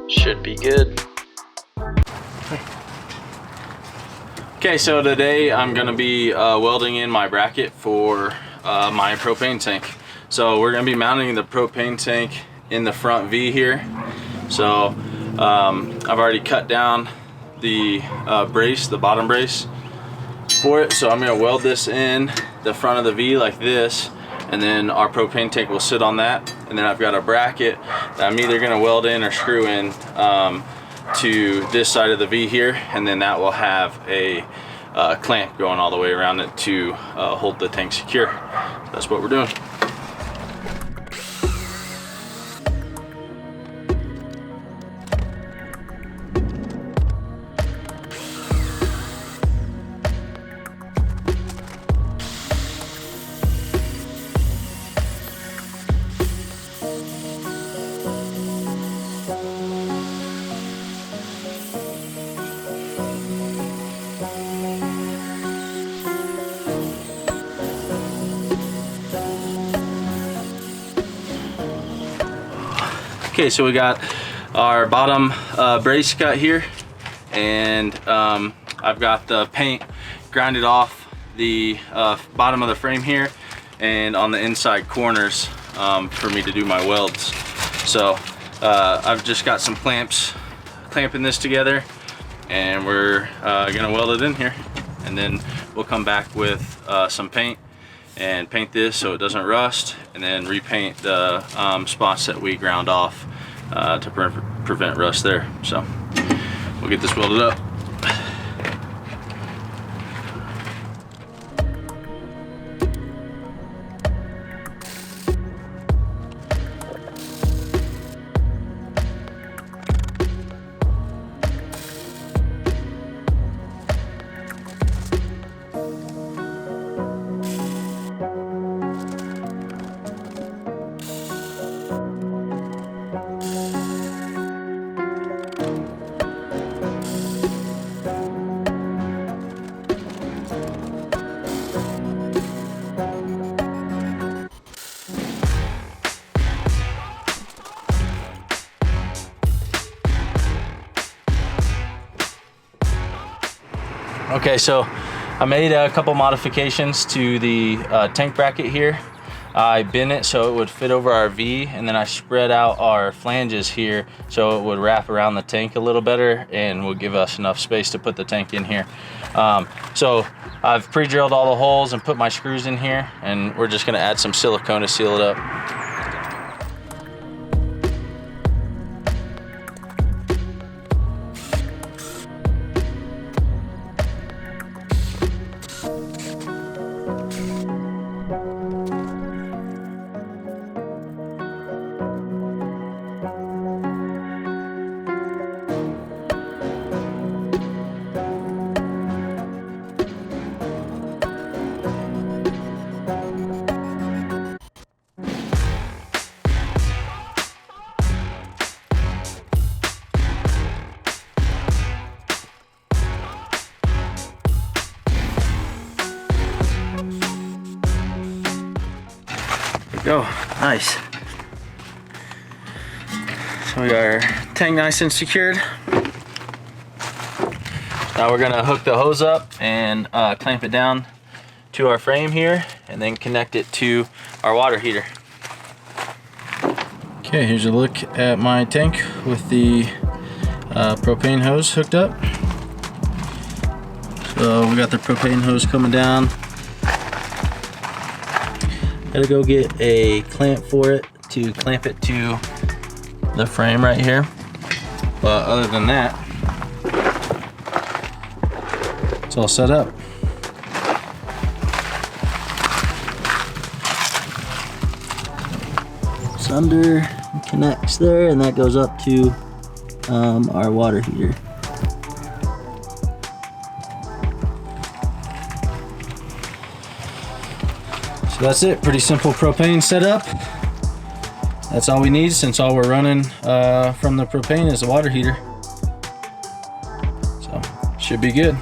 Should be good. Okay, so today I'm gonna be welding in my bracket for my propane tank. So we're gonna be mounting the propane tank in the front V here. So I've already cut down the brace, the bottom brace for it. So I'm gonna weld this in the front of the V like this, and then our propane tank will sit on that. And then I've got a bracket that I'm either gonna weld in or screw in to this side of the V here, and then that will have a clamp going all the way around it to hold the tank secure. So that's what we're doing. Okay, so we got our bottom brace cut here, and I've got the paint grinded off the bottom of the frame here and on the inside corners for me to do my welds. So I've just got some clamps clamping this together, and we're gonna weld it in here, and then we'll come back with some paint and paint this so it doesn't rust, and then repaint the spots that we ground off to prevent rust there. So we'll get this welded up. Okay, so I made a couple modifications to the tank bracket here. I bent it so it would fit over our V, and then I spread out our flanges here so it would wrap around the tank a little better and will give us enough space to put the tank in here. So I've pre-drilled all the holes and put my screws in here, and we're just gonna add some silicone to seal it up. Go, nice. So we got our tank nice and secured. Now we're gonna hook the hose up and clamp it down to our frame here, and then connect it to our water heater. Okay, here's a look at my tank with the propane hose hooked up. So we got the propane hose coming down. Gotta go get a clamp for it to clamp it to the frame right here. But other than that, it's all set up. It's under, connects there, and that goes up to our water heater. So that's it, pretty simple propane setup. That's all we need, since all we're running from the propane is the water heater. So should be good.